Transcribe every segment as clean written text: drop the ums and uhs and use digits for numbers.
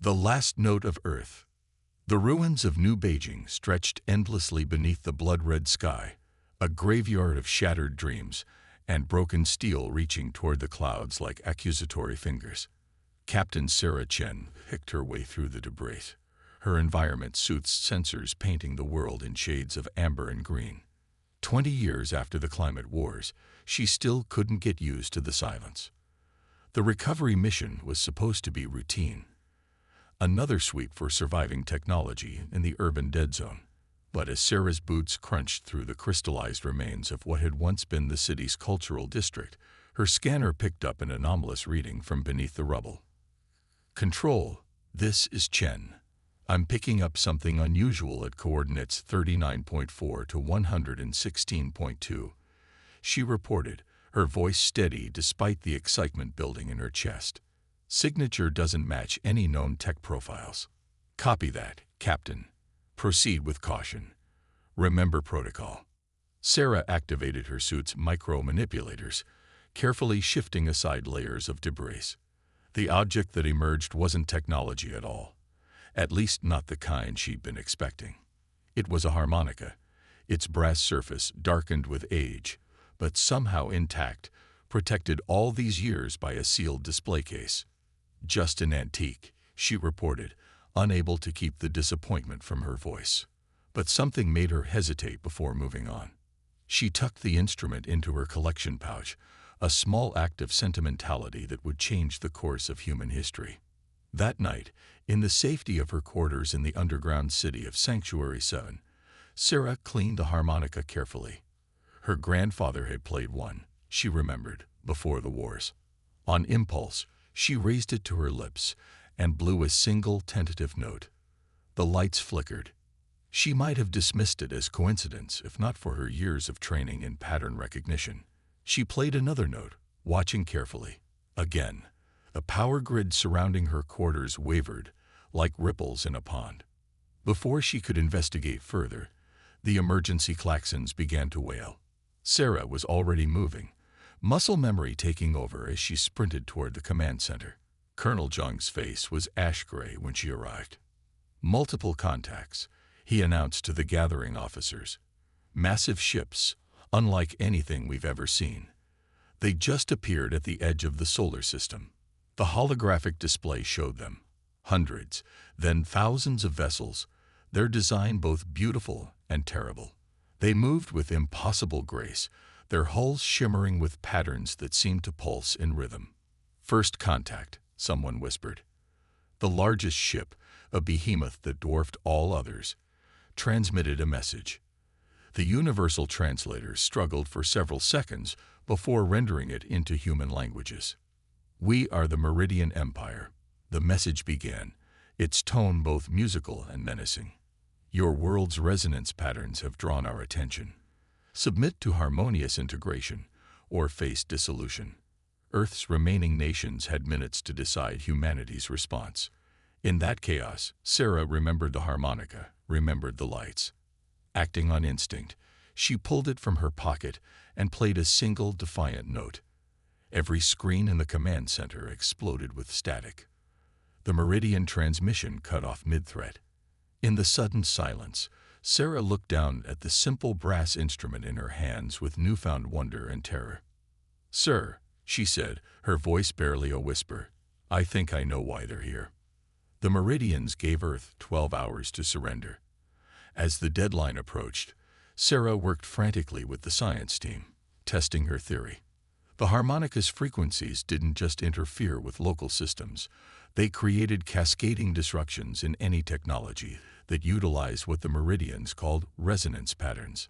The last note of Earth. The ruins of New Beijing stretched endlessly beneath the blood-red sky, a graveyard of shattered dreams and broken steel reaching toward the clouds like accusatory fingers. Captain Sarah Chen picked her way through the debris, her environment suit's sensors painting the world in shades of amber and green. 20 years after the climate wars, she still couldn't get used to the silence. The recovery mission was supposed to be routine. Another sweep for surviving technology in the urban dead zone. But as Sarah's boots crunched through the crystallized remains of what had once been the city's cultural district, her scanner picked up an anomalous reading from beneath the rubble. Control, this is Chen. I'm picking up something unusual at coordinates 39.4 to 116.2. She reported, her voice steady despite the excitement building in her chest. Signature doesn't match any known tech profiles. Copy that, Captain. Proceed with caution. Remember protocol. Sarah activated her suit's micro-manipulators, carefully shifting aside layers of debris. The object that emerged wasn't technology at all, at least not the kind she'd been expecting. It was a harmonica, its brass surface darkened with age, but somehow intact, protected all these years by a sealed display case. Just an antique, she reported, unable to keep the disappointment from her voice. But something made her hesitate before moving on. She tucked the instrument into her collection pouch, a small act of sentimentality that would change the course of human history. That night, in the safety of her quarters in the underground city of Sanctuary 7, Sarah cleaned the harmonica carefully. Her grandfather had played one, she remembered, before the wars. On impulse, she raised it to her lips and blew a single tentative note. The lights flickered. She might have dismissed it as coincidence if not for her years of training in pattern recognition. She played another note, watching carefully. Again, the power grid surrounding her quarters wavered, like ripples in a pond. Before she could investigate further, the emergency klaxons began to wail. Sarah was already moving, muscle memory taking over as she sprinted toward the command center. Colonel Zhang's face was ash-gray when she arrived. Multiple contacts, he announced to the gathering officers. Massive ships, unlike anything we've ever seen. They just appeared at the edge of the solar system. The holographic display showed them. Hundreds, then thousands of vessels, their design both beautiful and terrible. They moved with impossible grace, their hulls shimmering with patterns that seemed to pulse in rhythm. First contact, someone whispered. The largest ship, a behemoth that dwarfed all others, transmitted a message. The universal translators struggled for several seconds before rendering it into human languages. "We are the Meridian Empire," the message began, its tone both musical and menacing. "Your world's resonance patterns have drawn our attention. Submit to harmonious integration or face dissolution." Earth's remaining nations had minutes to decide humanity's response. In that chaos, Sarah remembered the harmonica, remembered the lights. Acting on instinct, she pulled it from her pocket and played a single defiant note. Every screen in the command center exploded with static. The Meridian transmission cut off mid-threat. In the sudden silence, Sarah looked down at the simple brass instrument in her hands with newfound wonder and terror. "Sir," she said, her voice barely a whisper, "I think I know why they're here." The Meridians gave Earth 12 hours to surrender. As the deadline approached, Sarah worked frantically with the science team, testing her theory. The harmonica's frequencies didn't just interfere with local systems, they created cascading disruptions in any technology that utilized what the Meridians called resonance patterns.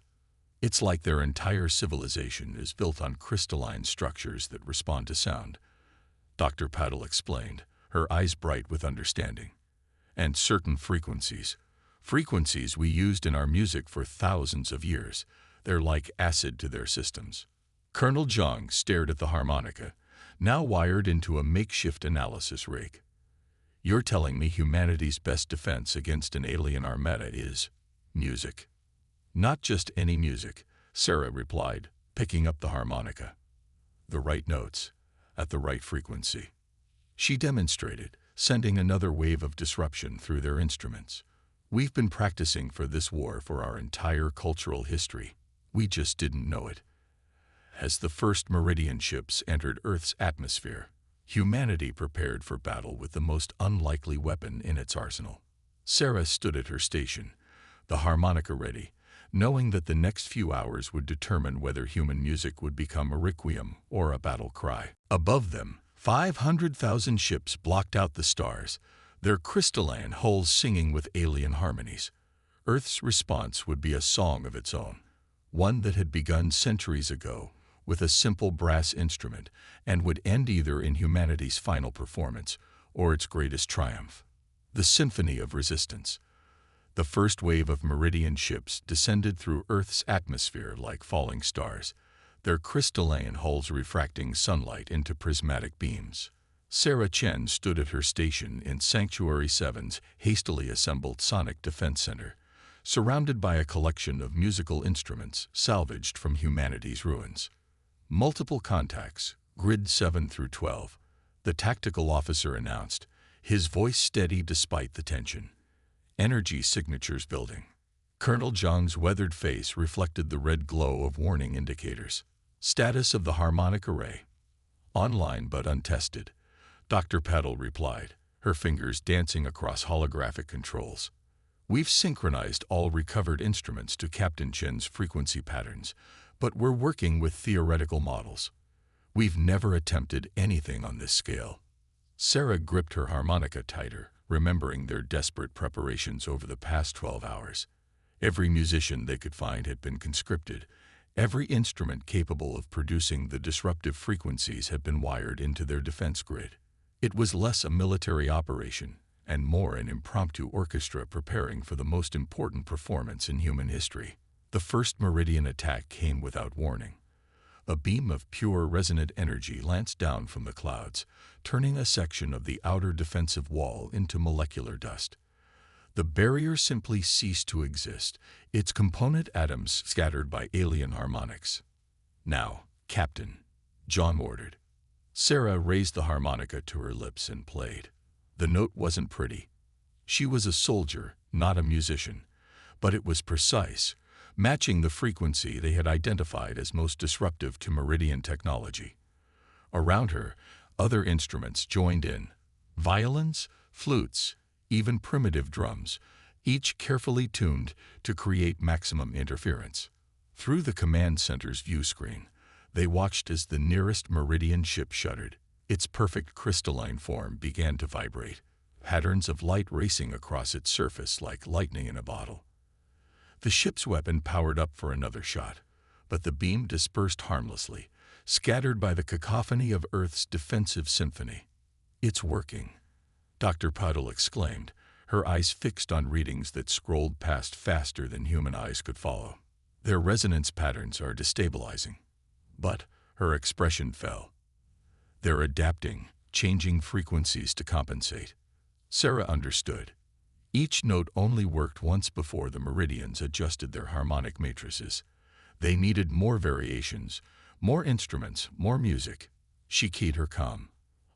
It's like their entire civilization is built on crystalline structures that respond to sound, Dr. Paddle explained, her eyes bright with understanding. And certain frequencies we used in our music for thousands of years, they're like acid to their systems. Colonel Zhang stared at the harmonica, now wired into a makeshift analysis rig. "You're telling me humanity's best defense against an alien armada is music?" "Not just any music," Sarah replied, picking up the harmonica. "The right notes, at the right frequency." She demonstrated, sending another wave of disruption through their instruments. We've been practicing for this war for our entire cultural history. We just didn't know it. As the first Meridian ships entered Earth's atmosphere, humanity prepared for battle with the most unlikely weapon in its arsenal. Sarah stood at her station, the harmonica ready, knowing that the next few hours would determine whether human music would become a requiem or a battle cry. Above them, 500,000 ships blocked out the stars, their crystalline hulls singing with alien harmonies. Earth's response would be a song of its own, one that had begun centuries ago with a simple brass instrument and would end either in humanity's final performance or its greatest triumph. The Symphony of Resistance. The first wave of Meridian ships descended through Earth's atmosphere like falling stars, their crystalline hulls refracting sunlight into prismatic beams. Sarah Chen stood at her station in Sanctuary 7's hastily assembled Sonic Defense Center, surrounded by a collection of musical instruments salvaged from humanity's ruins. Multiple contacts, grid 7 through 12, the tactical officer announced, his voice steady despite the tension. Energy signatures building. Colonel Zhang's weathered face reflected the red glow of warning indicators. Status of the harmonic array. Online but untested. Dr. Petal replied, her fingers dancing across holographic controls. We've synchronized all recovered instruments to Captain Chen's frequency patterns, but we're working with theoretical models. We've never attempted anything on this scale. Sarah gripped her harmonica tighter, remembering their desperate preparations over the past 12 hours. Every musician they could find had been conscripted. Every instrument capable of producing the disruptive frequencies had been wired into their defense grid. It was less a military operation and more an impromptu orchestra preparing for the most important performance in human history. The first Meridian attack came without warning. A beam of pure resonant energy lanced down from the clouds, turning a section of the outer defensive wall into molecular dust. The barrier simply ceased to exist, its component atoms scattered by alien harmonics. "Now, Captain," John ordered. Sarah raised the harmonica to her lips and played. The note wasn't pretty. She was a soldier, not a musician, but it was precise, matching the frequency they had identified as most disruptive to Meridian technology. Around her, other instruments joined in. Violins, flutes, even primitive drums, each carefully tuned to create maximum interference. Through the command center's view screen, they watched as the nearest Meridian ship shuddered. Its perfect crystalline form began to vibrate, patterns of light racing across its surface like lightning in a bottle. The ship's weapon powered up for another shot, but the beam dispersed harmlessly, scattered by the cacophony of Earth's defensive symphony. "It's working," Dr. Puddle exclaimed, her eyes fixed on readings that scrolled past faster than human eyes could follow. "Their resonance patterns are destabilizing." But her expression fell. "They're adapting, changing frequencies to compensate." Sarah understood. Each note only worked once before the Meridians adjusted their harmonic matrices. They needed more variations, more instruments, more music. She keyed her comm.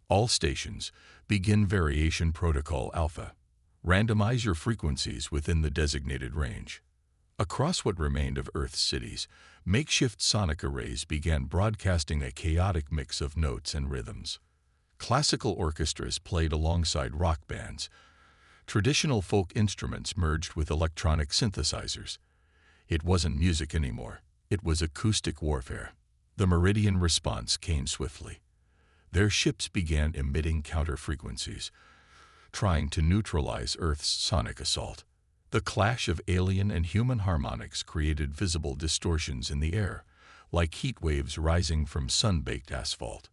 "All stations, begin variation protocol alpha. Randomize your frequencies within the designated range." Across what remained of Earth's cities, makeshift sonic arrays began broadcasting a chaotic mix of notes and rhythms. Classical orchestras played alongside rock bands. Traditional folk instruments merged with electronic synthesizers. It wasn't music anymore. It was acoustic warfare. The Meridian response came swiftly. Their ships began emitting counter-frequencies, trying to neutralize Earth's sonic assault. The clash of alien and human harmonics created visible distortions in the air, like heat waves rising from sun-baked asphalt.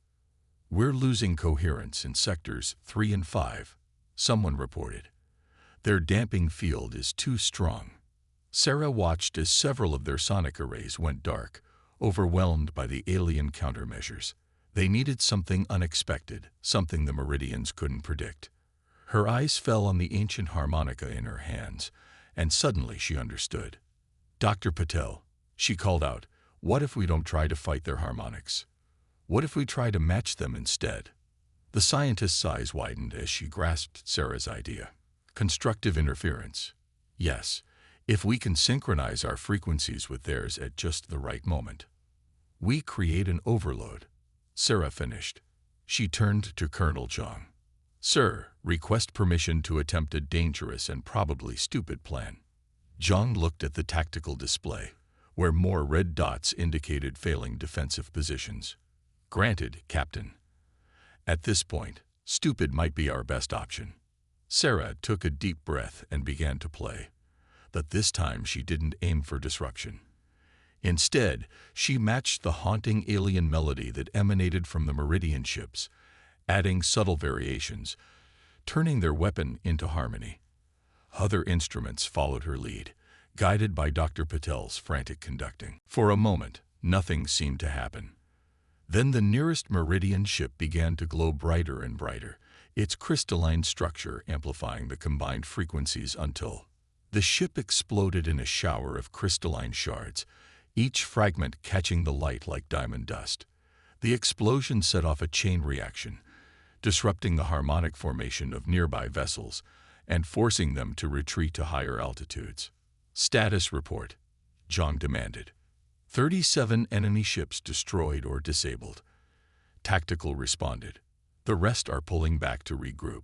"We're losing coherence in sectors 3 and 5, someone reported. "Their damping field is too strong." Sarah watched as several of their sonic arrays went dark, overwhelmed by the alien countermeasures. They needed something unexpected, something the Meridians couldn't predict. Her eyes fell on the ancient harmonica in her hands, and suddenly she understood. "Dr. Patel," she called out, "what if we don't try to fight their harmonics? What if we try to match them instead?" The scientist's eyes widened as she grasped Sarah's idea. Constructive interference. Yes, if we can synchronize our frequencies with theirs at just the right moment. We create an overload. Sarah finished. She turned to Colonel Zhang. Sir, request permission to attempt a dangerous and probably stupid plan. Zhang looked at the tactical display, where more red dots indicated failing defensive positions. Granted, Captain. At this point, stupid might be our best option. Sarah took a deep breath and began to play. But this time she didn't aim for disruption. Instead, she matched the haunting alien melody that emanated from the Meridian ships, adding subtle variations, turning their weapon into harmony. Other instruments followed her lead, guided by Dr. Patel's frantic conducting. For a moment, nothing seemed to happen. Then the nearest Meridian ship began to glow brighter and brighter, its crystalline structure amplifying the combined frequencies until the ship exploded in a shower of crystalline shards, each fragment catching the light like diamond dust. The explosion set off a chain reaction, disrupting the harmonic formation of nearby vessels and forcing them to retreat to higher altitudes. Status report, Zhang demanded. 37 enemy ships destroyed or disabled. Tactical responded. The rest are pulling back to regroup.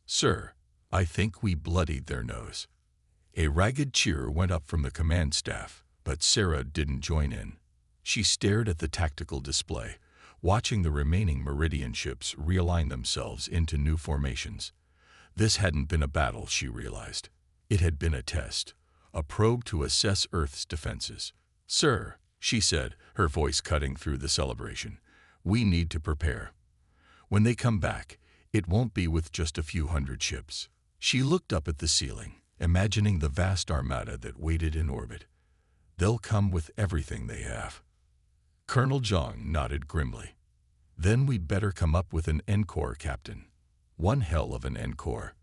Sir, I think we bloodied their nose. A ragged cheer went up from the command staff, but Sarah didn't join in. She stared at the tactical display, watching the remaining Meridian ships realign themselves into new formations. This hadn't been a battle, she realized. It had been a test, a probe to assess Earth's defenses. Sir, she said, her voice cutting through the celebration, we need to prepare. When they come back, it won't be with just a few hundred ships. She looked up at the ceiling, imagining the vast armada that waited in orbit. They'll come with everything they have. Colonel Zhang nodded grimly. Then we'd better come up with an encore, Captain. One hell of an encore.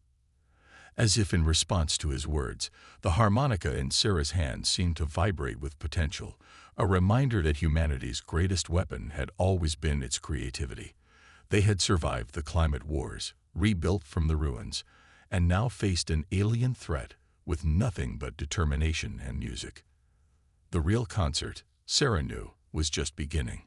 As if in response to his words, the harmonica in Sarah's hand seemed to vibrate with potential, a reminder that humanity's greatest weapon had always been its creativity. They had survived the climate wars, rebuilt from the ruins, and now faced an alien threat with nothing but determination and music. The real concert, Sarah knew, was just beginning.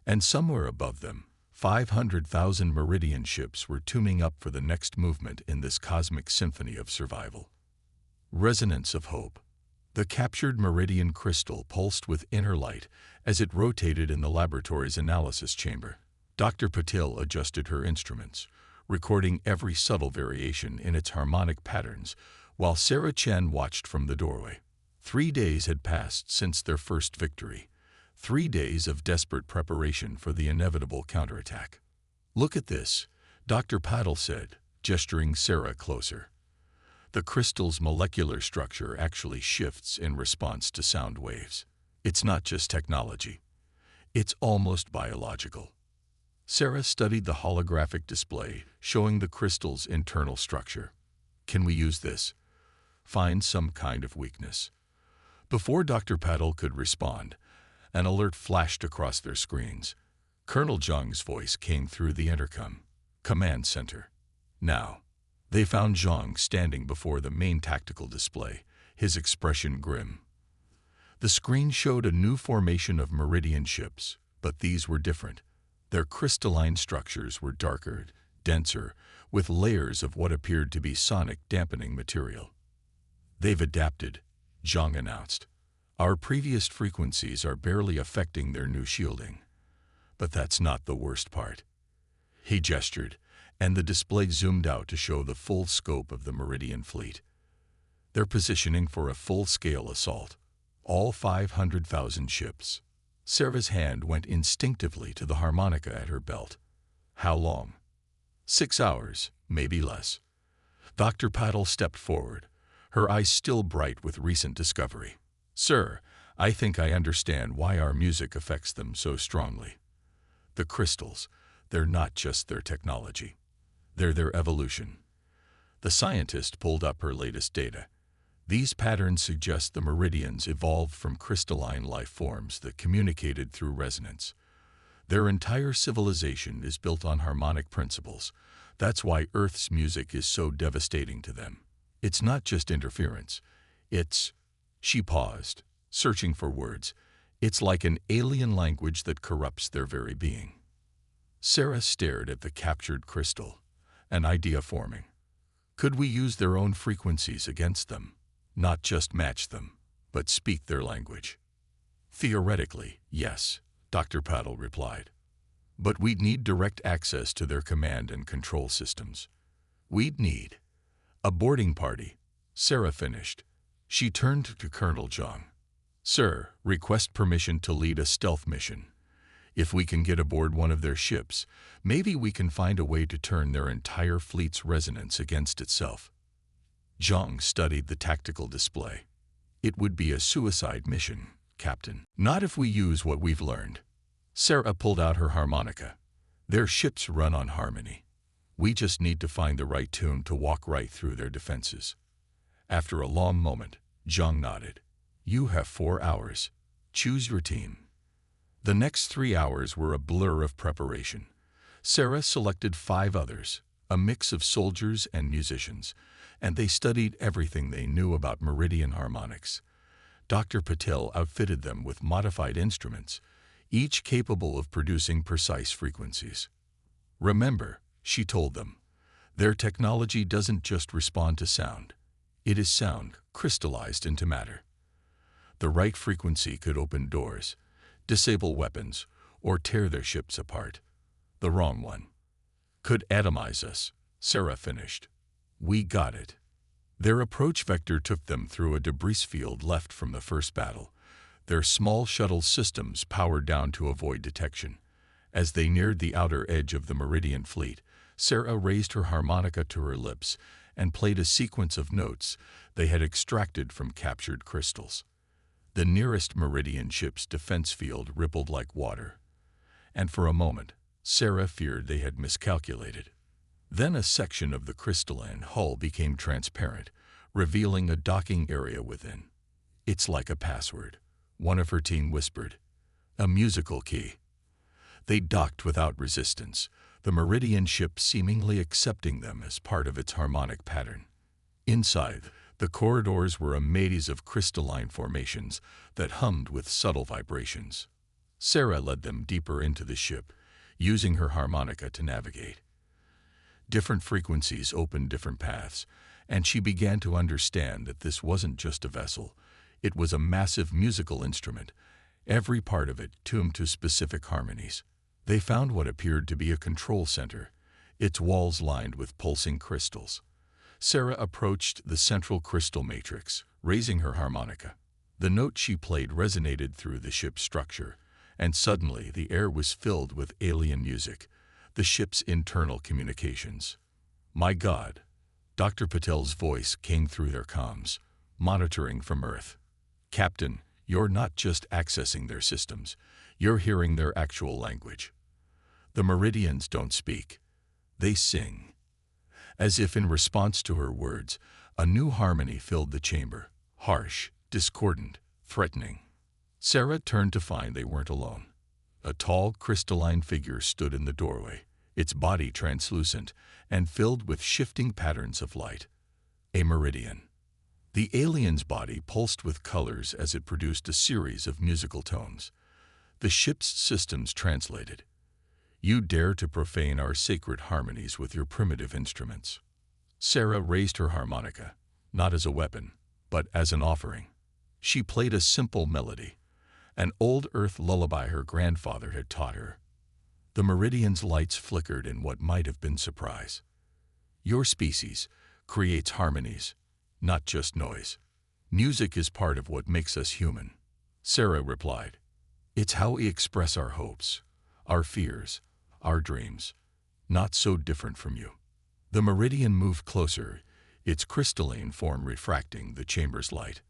And somewhere above them, 500,000 Meridian ships were tuning up for the next movement in this cosmic symphony of survival. Resonance of hope. The captured Meridian crystal pulsed with inner light as it rotated in the laboratory's analysis chamber. Dr. Patel adjusted her instruments, recording every subtle variation in its harmonic patterns, while Sarah Chen watched from the doorway. 3 days had passed since their first victory. 3 days of desperate preparation for the inevitable counterattack. Look at this, Dr. Patel said, gesturing Sarah closer. The crystal's molecular structure actually shifts in response to sound waves. It's not just technology. It's almost biological. Sarah studied the holographic display, showing the crystal's internal structure. Can we use this? Find some kind of weakness. Before Dr. Patel could respond, an alert flashed across their screens. Colonel Zhang's voice came through the intercom. Command Center. Now. They found Zhang standing before the main tactical display, his expression grim. The screen showed a new formation of Meridian ships, but these were different. Their crystalline structures were darker, denser, with layers of what appeared to be sonic dampening material. They've adapted, Zhang announced. Our previous frequencies are barely affecting their new shielding. But that's not the worst part. He gestured, and the display zoomed out to show the full scope of the Meridian fleet. They're positioning for a full-scale assault. All 500,000 ships. Sarah's hand went instinctively to the harmonica at her belt. How long? 6 hours, maybe less. Dr. Patel stepped forward, her eyes still bright with recent discovery. Sir, I think I understand why our music affects them so strongly. The crystals, they're not just their technology. They're their evolution. The scientist pulled up her latest data. These patterns suggest the meridians evolved from crystalline life forms that communicated through resonance. Their entire civilization is built on harmonic principles. That's why Earth's music is so devastating to them. It's not just interference. It's... She paused, searching for words. It's like an alien language that corrupts their very being. Sarah stared at the captured crystal, an idea forming. Could we use their own frequencies against them? Not just match them, but speak their language? Theoretically, yes, Dr. Paddle replied. But we'd need direct access to their command and control systems. We'd need a boarding party, Sarah finished. She turned to Colonel Zhang. Sir, request permission to lead a stealth mission. If we can get aboard one of their ships, maybe we can find a way to turn their entire fleet's resonance against itself. Zhang studied the tactical display. It would be a suicide mission, Captain. Not if we use what we've learned. Sarah pulled out her harmonica. Their ships run on harmony. We just need to find the right tune to walk right through their defenses. After a long moment, Zhang nodded. You have 4 hours. Choose your team. The next 3 hours were a blur of preparation. Sarah selected 5 others, a mix of soldiers and musicians, and they studied everything they knew about meridian harmonics. Dr. Patel outfitted them with modified instruments, each capable of producing precise frequencies. Remember, she told them, their technology doesn't just respond to sound. It is sound crystallized into matter. The right frequency could open doors, disable weapons, or tear their ships apart. The wrong one could atomize us, Sarah finished. We got it. Their approach vector took them through a debris field left from the first battle. Their small shuttle systems powered down to avoid detection. As they neared the outer edge of the Meridian fleet, Sarah raised her harmonica to her lips and played a sequence of notes they had extracted from captured crystals. The nearest Meridian ship's defense field rippled like water, and for a moment, Sarah feared they had miscalculated. Then a section of the crystalline hull became transparent, revealing a docking area within. It's like a password, one of her team whispered. A musical key. They docked without resistance, the Meridian ship seemingly accepting them as part of its harmonic pattern. Inside, the corridors were a maze of crystalline formations that hummed with subtle vibrations. Sarah led them deeper into the ship, using her harmonica to navigate. Different frequencies opened different paths, and she began to understand that this wasn't just a vessel. It was a massive musical instrument, every part of it tuned to specific harmonies. They found what appeared to be a control center, its walls lined with pulsing crystals. Sarah approached the central crystal matrix, raising her harmonica. The note she played resonated through the ship's structure, and suddenly the air was filled with alien music, the ship's internal communications. My God, Dr. Patel's voice came through their comms, monitoring from Earth. Captain, you're not just accessing their systems, you're hearing their actual language. The Meridians don't speak, they sing. As if in response to her words, a new harmony filled the chamber, harsh, discordant, threatening. Sarah turned to find they weren't alone. A tall, crystalline figure stood in the doorway, its body translucent and filled with shifting patterns of light. A meridian. The alien's body pulsed with colors as it produced a series of musical tones. The ship's systems translated. You dare to profane our sacred harmonies with your primitive instruments. Sarah raised her harmonica, not as a weapon, but as an offering. She played a simple melody, an old earth lullaby her grandfather had taught her. The Meridian's lights flickered in what might have been surprise. Your species creates harmonies, not just noise. Music is part of what makes us human, Sarah replied. It's how we express our hopes, our fears, our dreams. Not so different from you. The Meridian moved closer, its crystalline form refracting the chamber's light.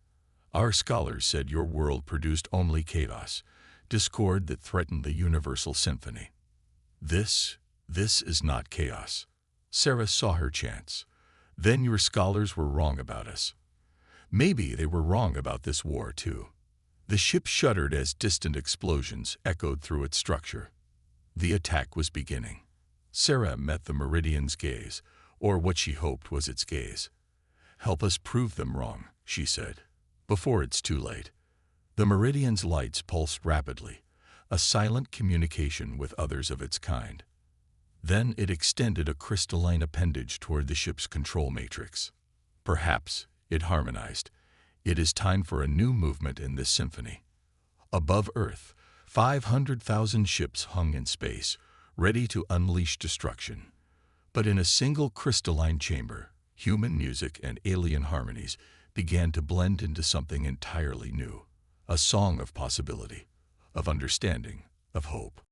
Our scholars said your world produced only chaos, discord that threatened the universal symphony. This is not chaos. Sarah saw her chance. Then your scholars were wrong about us. Maybe they were wrong about this war, too. The ship shuddered as distant explosions echoed through its structure. The attack was beginning. Sarah met the Meridian's gaze, or what she hoped was its gaze. "Help us prove them wrong," she said, "before it's too late." The Meridian's lights pulsed rapidly, a silent communication with others of its kind. Then it extended a crystalline appendage toward the ship's control matrix. "Perhaps," it harmonized, "it is time for a new movement in this symphony." Above Earth, 500,000 ships hung in space, ready to unleash destruction. But in a single crystalline chamber, human music and alien harmonies began to blend into something entirely new. A song of possibility, of understanding, of hope.